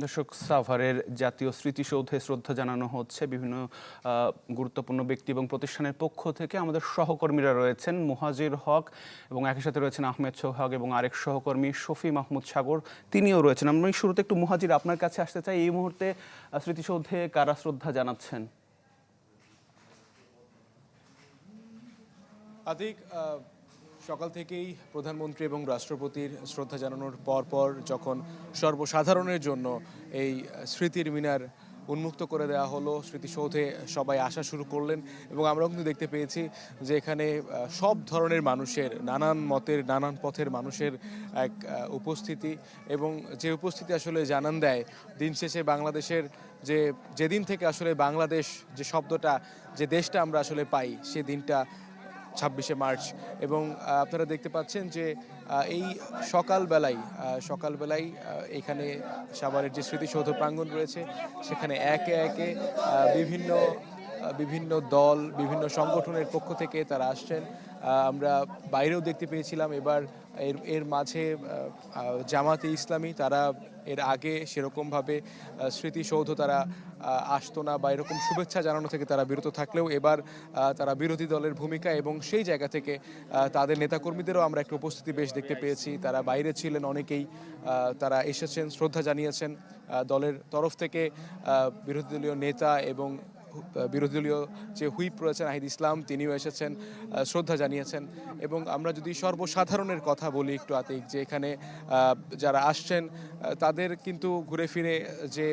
দর্শক, সাভারের জাতীয় স্মৃতিসৌধে শ্রদ্ধা জানানো হচ্ছে বিভিন্ন গুরুত্বপূর্ণ ব্যক্তি এবং প্রতিষ্ঠানের পক্ষ থেকে। আমাদের সহকর্মীরা রয়েছেন মুহাজির হক এবং একই সাথে রয়েছেন আহমেদ সোহাগ এবং আরেক সহকর্মী শফি মাহমুদ সাগর, তিনিও রয়েছেন। আমি শুরুতে একটু মুহাজির আপনার কাছে আসতে চাই, এই মুহূর্তে স্মৃতিসৌধে কারা শ্রদ্ধা জানাচ্ছেন? আতিক, সকাল থেকেই প্রধানমন্ত্রী এবং রাষ্ট্রপতির শ্রদ্ধা জানানোর পর যখন সর্বসাধারণের জন্য এই স্মৃতির মিনার উন্মুক্ত করে দেওয়া হলো, স্মৃতিসৌধে সবাই আসা শুরু করলেন এবং আমরাও কিন্তু দেখতে পেয়েছি যে এখানে সব ধরনের মানুষের, নানান মতের, নানান পথের মানুষের এক উপস্থিতি, এবং যে উপস্থিতি আসলে জানান দেয় দিন শেষে বাংলাদেশের যেদিন থেকে আসলে বাংলাদেশ যে শব্দটা, যে দেশটা আমরা আসলে পাই, সে দিনটা 26শে মার্চ। এবং আপনারা দেখতে পাচ্ছেন যে এই সকালবেলায় এখানে সাভারের যে স্মৃতিসৌধ প্রাঙ্গণ রয়েছে, সেখানে একে একে বিভিন্ন দল, বিভিন্ন সংগঠনের পক্ষ থেকে তারা আসছেন। আমরা বাইরেও দেখতে পেয়েছিলাম এবার এর মাঝে জামাতে ইসলামী, তারা এর আগে সেরকমভাবে স্মৃতিসৌধ তারা আসতো না বা এরকম শুভেচ্ছা জানানো থেকে তারা বিরত থাকলেও এবার তারা বিরোধী দলের ভূমিকা এবং সেই জায়গা থেকে তাদের নেতাকর্মীদেরও আমরা একটা উপস্থিতি বেশ দেখতে পেয়েছি। তারা বাইরে ছিলেন অনেকেই, তারা এসেছেন, শ্রদ্ধা জানিয়েছেন। দলের তরফ থেকে বিরোধী দলীয় নেতা এবং বিরোধী দলীয় যে হুইপ রয়েছেন নাহিদ ইসলাম, তিনিও এসেছেন, শ্রদ্ধা জানিয়েছেন। এবং আমরা যদি সর্বসাধারণের কথা বলি একটু আতিক, যে এখানে যারা আসছেন তাদের কিন্তু ঘুরে ফিরে যে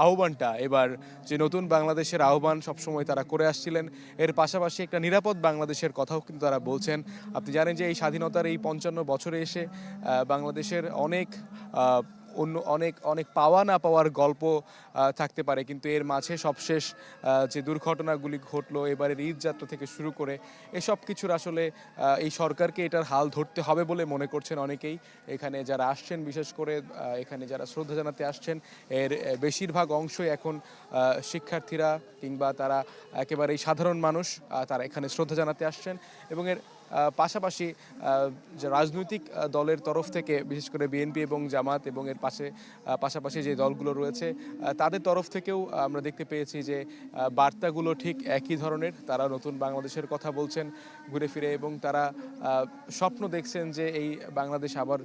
আহ্বানটা, এবার যে নতুন বাংলাদেশের আহ্বান সবসময় তারা করে আসছিলেন, এর পাশাপাশি একটা নিরাপদ বাংলাদেশের কথাও কিন্তু তারা বলছেন। আপনি জানেন যে এই স্বাধীনতার এই 55 বছরে এসে বাংলাদেশের অনেক পাওয়া না পাওয়ার গল্প থাকতে পারে, কিন্তু এর মাঝে সবশেষ যে দুর্ঘটনাগুলি ঘটলো এবারের ঈদ যাত্রা থেকে শুরু করে, এসব কিছুর আসলে এই সরকারকে এটার হাল ধরতে হবে বলে মনে করছেন অনেকেই। এখানে যারা আসছেন, বিশেষ করে এখানে যারা শ্রদ্ধা জানাতে আসছেন, এর বেশিরভাগ অংশই এখন শিক্ষার্থীরা কিংবা তারা একেবারেই সাধারণ মানুষ, তারা এখানে শ্রদ্ধা জানাতে আসছেন। এবং এর পাশাপাশি যে রাজনৈতিক দলের তরফ থেকে, বিশেষ করে বিএনপি এবং জামাত এবং এর পাশাপাশি যে দলগুলো রয়েছে, তাদের তরফ থেকেও আমরা দেখতে পেয়েছি যে বার্তাগুলো ঠিক একই ধরনের। তারা নতুন বাংলাদেশের কথা বলছেন ঘুরে ফিরে, এবং তারা স্বপ্ন দেখছেন যে এই বাংলাদেশ আবার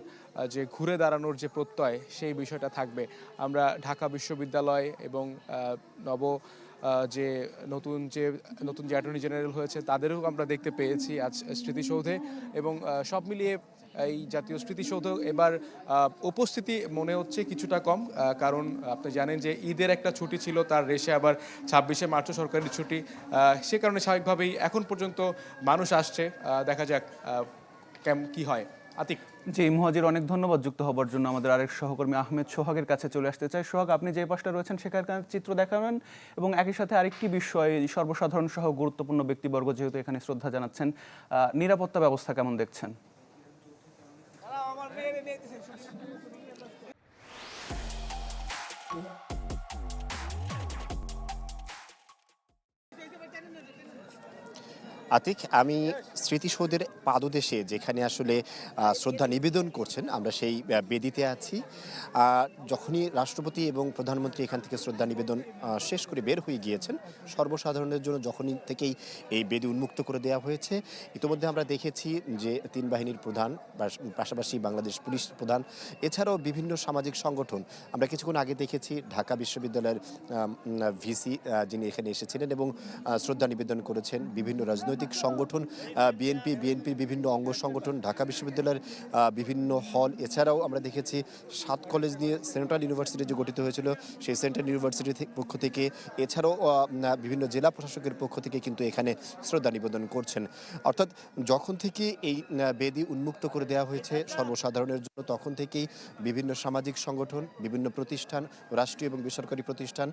যে ঘুরে দাঁড়ানোর যে প্রত্যয়, সেই বিষয়টা থাকবে। আমরা ঢাকা বিশ্ববিদ্যালয় এবং যে নতুন যে অ্যাটর্নি জেনারেল হয়েছে, তাদেরও আমরা দেখতে পেয়েছি আজ স্মৃতিসৌধে। এবং সব মিলিয়ে এই জাতীয় স্মৃতিসৌধ এবার উপস্থিতি মনে হচ্ছে কিছুটা কম, কারণ আপনি জানেন যে ঈদের একটা ছুটি ছিল, তার রেশে আবার 26শে মার্চও সরকারি ছুটি। সে কারণে স্বাভাবিকভাবেই এখন পর্যন্ত মানুষ আসছে। দেখা যাক কি হয়। আতিক। জি মুহাজির, অনেক ধন্যবাদ যুক্ত হবার জন্য। আমাদের আরেক সহকর্মী আহমেদ সোহাগের কাছে চলে আসতে চাই। সোহাগ, আপনি যে পাশটা রয়েছেন সেখানকার চিত্র দেখাবেন, এবং একই সাথে আরেকটি বিষয়, সর্বসাধারণ সহ গুরুত্বপূর্ণ ব্যক্তিবর্গ যেহেতু এখানে শ্রদ্ধা জানাচ্ছেন, নিরাপত্তা ব্যবস্থা কেমন দেখছেন? আতিক, আমি স্মৃতিসৌধের পাদদেশে যেখানে আসলে শ্রদ্ধা নিবেদন করছেন, আমরা সেই বেদিতে আছি। যখনই রাষ্ট্রপতি এবং প্রধানমন্ত্রী এখান থেকে শ্রদ্ধা নিবেদন শেষ করে বের হয়ে গিয়েছেন, সর্বসাধারণের জন্য যখনই থেকেই এই বেদি উন্মুক্ত করে দেওয়া হয়েছে। ইতিমধ্যে আমরা দেখেছি যে 3 বাহিনীর প্রধান, পাশাপাশি বাংলাদেশ পুলিশ প্রধান, এছাড়াও বিভিন্ন সামাজিক সংগঠন। আমরা কিছুক্ষণ আগে দেখেছি ঢাকা বিশ্ববিদ্যালয়ের ভিসি যিনি এখানে এসেছিলেন এবং শ্রদ্ধা নিবেদন করেছেন। বিভিন্ন রাজনৈতিক সংগঠন, বিএনপির বিভিন্ন অঙ্গ সংগঠন, ঢাকা বিশ্ববিদ্যালয়ের বিভিন্ন হল, এছাড়াও আমরা দেখেছি 7 কলেজ নিয়ে সেন্ট্রাল ইউনিভার্সিটি যে গঠিত হয়েছিল, সেই সেন্ট্রাল ইউনিভার্সিটির পক্ষ থেকে, এছাড়াও বিভিন্ন জেলা প্রশাসকের পক্ষ থেকে কিন্তু এখানে শ্রদ্ধা নিবেদন করছেন। অর্থাৎ যখন থেকে এই বেদি উন্মুক্ত করে দেওয়া হয়েছে সর্বসাধারণের জন্য, তখন থেকেই বিভিন্ন সামাজিক সংগঠন, বিভিন্ন প্রতিষ্ঠান, রাষ্ট্রীয় এবং বেসরকারি প্রতিষ্ঠান,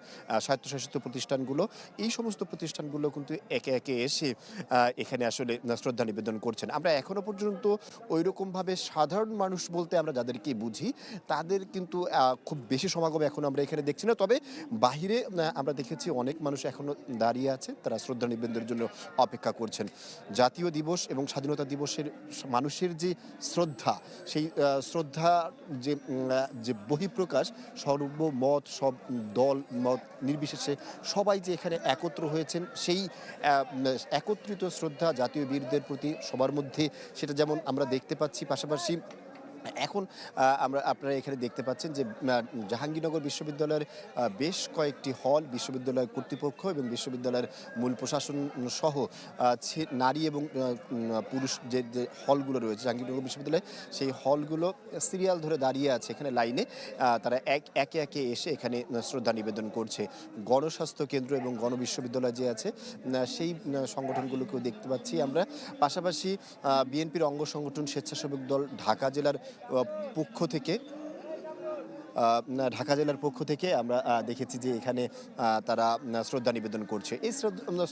স্বায়ত্তশাসিত প্রতিষ্ঠানগুলো, এই সমস্ত প্রতিষ্ঠানগুলো কিন্তু একে একে এসে এখানে আসলে শ্রদ্ধা নিবেদন করছেন। আমরা এখনো পর্যন্ত ওইরকমভাবে সাধারণ মানুষ বলতে আমরা যাদেরকে বুঝি তাদের কিন্তু খুব বেশি সমাগম এখন আমরা এখানে দেখছি না। তবে বাহিরে আমরা দেখেছি অনেক মানুষ এখনো দাঁড়িয়ে আছে, তারা শ্রদ্ধা নিবেদনের জন্য অপেক্ষা করছেন। জাতীয় দিবস এবং স্বাধীনতা দিবসের মানুষের যে শ্রদ্ধা, সেই শ্রদ্ধা যে বহিঃপ্রকাশ, সর্বমত সব দল মত নির্বিশেষে সবাই যে এখানে একত্র হয়েছেন, সেই একত্রিত শ্রদ্ধা জাতীয় বীরদের প্রতি সবার মধ্যে, সেটা যেমন আমরা দেখতে পাচ্ছি। পাশাপাশি এখন আপনারা এখানে দেখতে পাচ্ছেন যে জাহাঙ্গীরনগর বিশ্ববিদ্যালয়ের বেশ কয়েকটি হল, বিশ্ববিদ্যালয় কর্তৃপক্ষ এবং বিশ্ববিদ্যালয়ের মূল প্রশাসন সহ নারী এবং পুরুষ যে হলগুলো রয়েছে জাহাঙ্গীরনগর বিশ্ববিদ্যালয়ে, সেই হলগুলো সিরিয়াল ধরে দাঁড়িয়ে আছে এখানে লাইনে। তারা একে একে এসে এখানে শ্রদ্ধা নিবেদন করছে। গণস্বাস্থ্য কেন্দ্র এবং গণবিশ্ববিদ্যালয় যে আছে সেই সংগঠনগুলোকেও দেখতে পাচ্ছি আমরা। পাশাপাশি বিএনপির অঙ্গ সংগঠন স্বেচ্ছাসেবক দল ঢাকা জেলার পক্ষ থেকে আমরা দেখেছি যে এখানে তারা শ্রদ্ধা নিবেদন করছে। এই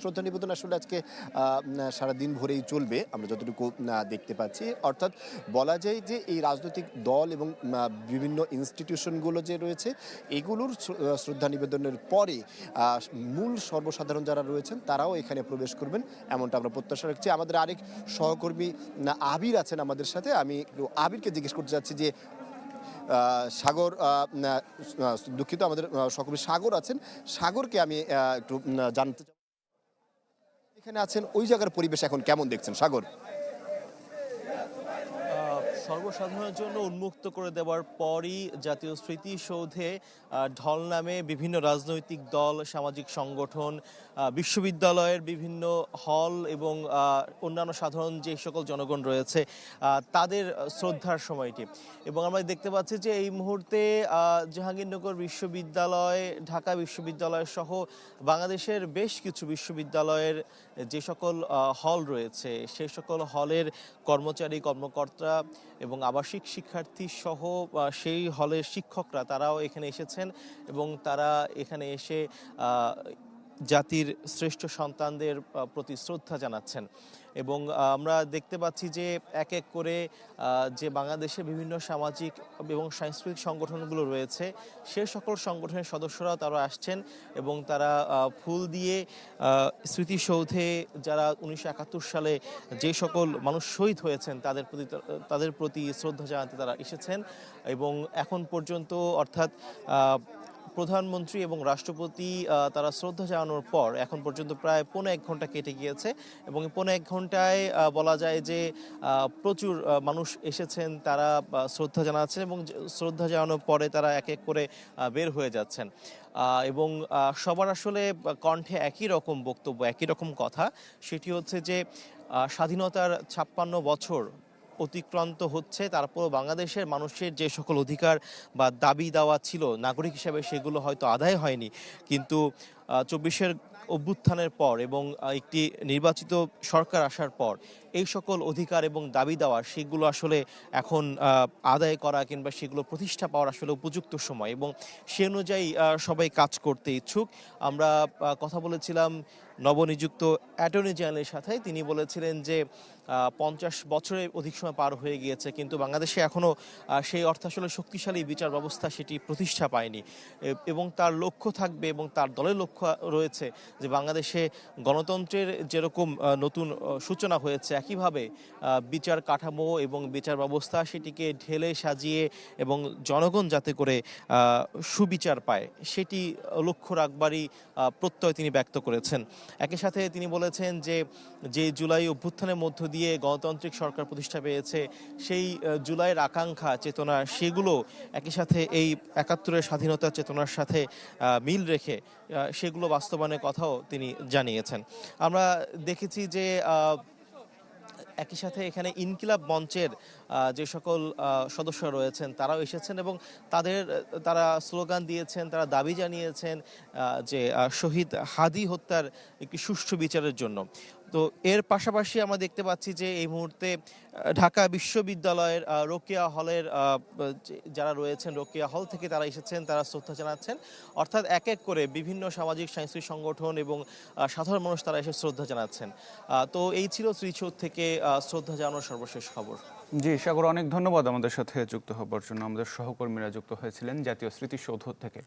শ্রদ্ধা নিবেদন আসলে আজকে সারাদিন ভরেই চলবে আমরা যতটুকু দেখতে পাচ্ছি। অর্থাৎ বলা যায় যে এই রাজনৈতিক দল এবং বিভিন্ন ইনস্টিটিউশনগুলো যে রয়েছে, এগুলোর শ্রদ্ধা নিবেদনের পরে মূল সর্বসাধারণ যারা রয়েছেন তারাও এখানে প্রবেশ করবেন, এমনটা আমরা প্রত্যাশা রাখছি। আমাদের আরেক সহকর্মী আবির আছেন আমাদের সাথে। আমি আবিরকে জিজ্ঞেস করতে চাচ্ছি যে সাগর, দুঃখিত, আমাদের সহকর্মী সাগর আছেন, সাগরকে আমি একটু জানতে চাই এখানে আছেন, ওই জায়গার পরিবেশ এখন কেমন দেখছেন সাগর? সর্বসাধারণের জন্য উন্মুক্ত করে দেওয়ার পরই জাতীয় স্মৃতিসৌধে ঢল নামে বিভিন্ন রাজনৈতিক দল, সামাজিক সংগঠন, বিশ্ববিদ্যালয়ের বিভিন্ন হল এবং অন্যান্য সাধারণ যে সকল জনগণ রয়েছে তাদের শ্রদ্ধার সময়টি। এবং আমরা দেখতে পাচ্ছি যে এই মুহূর্তে জাহাঙ্গীরনগর বিশ্ববিদ্যালয়, ঢাকা বিশ্ববিদ্যালয় সহ বাংলাদেশের বেশ কিছু বিশ্ববিদ্যালয়ের যে সকল হল রয়েছে সেই সকল হলের কর্মচারী, কর্মকর্তা এবং আবাসিক শিক্ষার্থী সহ সেই হলের শিক্ষকরা তারাও এখানে এসেছেন এবং তারা এখানে এসে জাতির শ্রেষ্ঠ সন্তানদের প্রতি শ্রদ্ধা জানাচ্ছেন। এবং আমরা দেখতে পাচ্ছি যে এক এক করে যে বাংলাদেশে বিভিন্ন সামাজিক এবং সাংস্কৃতিক সংগঠনগুলো রয়েছে সে সকল সংগঠনের সদস্যরাও তারা আসছেন এবং তারা ফুল দিয়ে স্মৃতিসৌধে যারা 1971 সালে যে সকল মানুষ শহীদ হয়েছেন তাদের প্রতি শ্রদ্ধা জানাতে তারা এসেছেন। এবং এখন পর্যন্ত অর্থাৎ প্রধানমন্ত্রী এবং রাষ্ট্রপতি তারা শ্রদ্ধা জানানোর পর এখন পর্যন্ত প্রায় 1.5 ঘন্টা কেটে গিয়েছে এবং 1.5 ঘন্টায় বলা যায় যে প্রচুর মানুষ এসেছেন, তারা শ্রদ্ধা জানাচ্ছেন এবং শ্রদ্ধা জানানোর পরে তারা এক এক করে বের হয়ে যাচ্ছেন। এবং সবার আসলে কণ্ঠে একই রকম বক্তব্য, একই রকম কথা, সেটি হচ্ছে যে স্বাধীনতার 56 বছর অতিক্রান্ত হচ্ছে, তারপরও বাংলাদেশের মানুষের যে সকল অধিকার বা দাবি দেওয়া ছিল নাগরিক হিসেবে সেগুলো হয়তো আদায় হয়নি, কিন্তু 24-এর অভ্যুত্থানের পর এবং একটি নির্বাচিত সরকার আসার পর এই সকল অধিকার এবং দাবি দেওয়া সেগুলো আসলে এখন আদায় করা কিংবা সেগুলো প্রতিষ্ঠা পাওয়ার আসলে উপযুক্ত সময় এবং সে অনুযায়ী সবাই কাজ করতে ইচ্ছুক। আমরা কথা বলেছিলাম নবনিযুক্ত অ্যাটর্নি জেনারেলের সাথে, তিনি বলেছিলেন যে 50 বছরের অধিক সময় পার হয়ে গিয়েছে কিন্তু বাংলাদেশে এখনও সেই অর্থে আসলে শক্তিশালী বিচার ব্যবস্থা সেটি প্রতিষ্ঠা পায়নি এবং তার লক্ষ্য থাকবে এবং তার দলের লক্ষ্য রয়েছে যে বাংলাদেশে গণতন্ত্রের যেরকম নতুন সূচনা হয়েছে একইভাবে বিচার কাঠামো এবং বিচার ব্যবস্থা সেটিকে ঢেলে সাজিয়ে এবং জনগণ যাতে করে সুবিচার পায় সেটি লক্ষ্য রাখবারই প্রত্যয় তিনি ব্যক্ত করেছেন। একই সাথে তিনি বলেছেন যে জুলাই অভ্যুত্থানের মধ্য দিয়ে গণতান্ত্রিক সরকার প্রতিষ্ঠা পেয়েছে সেই জুলাইয়ের আকাঙ্ক্ষা চেতনা সেগুলো একই সাথে এই 71-এর স্বাধীনতার চেতনার সাথে মিল রেখে সেগুলো বাস্তবায়নের কথাও তিনি জানিয়েছেন। আমরা দেখেছি যে একই সাথে এখানে ইনকিলাব মঞ্চের যে সকল সদস্য রয়েছেন তারাও এসেছেন এবং তারা স্লোগান দিয়েছেন, তারা দাবি জানিয়েছেন যে শহীদ হাদি হত্যার একটি সুষ্ঠু বিচারের জন্য। তো এর পাশাপাশি আমরা দেখতে পাচ্ছি যে এই মুহূর্তে ঢাকা বিশ্ববিদ্যালয়ের রোকেয়া হলের যারা রয়েছেন রোকেয়া হল থেকে তারা এসেছেন, তারা শ্রদ্ধা জানাচ্ছেন। অর্থাৎ এক এক করে বিভিন্ন সামাজিক সাংস্কৃতিক সংগঠন এবং সাধারণ মানুষ তারা এসে শ্রদ্ধা জানাচ্ছেন। তো এই ছিল স্মৃতিসৌধ থেকে শ্রদ্ধা জানানোর সর্বশেষ খবর। জি সাগর, অনেক ধন্যবাদ আমাদের সাথে যুক্ত হবার জন্য। আমাদের সহকর্মীরা যুক্ত হয়েছিলেন জাতীয় স্মৃতিসৌধ থেকে।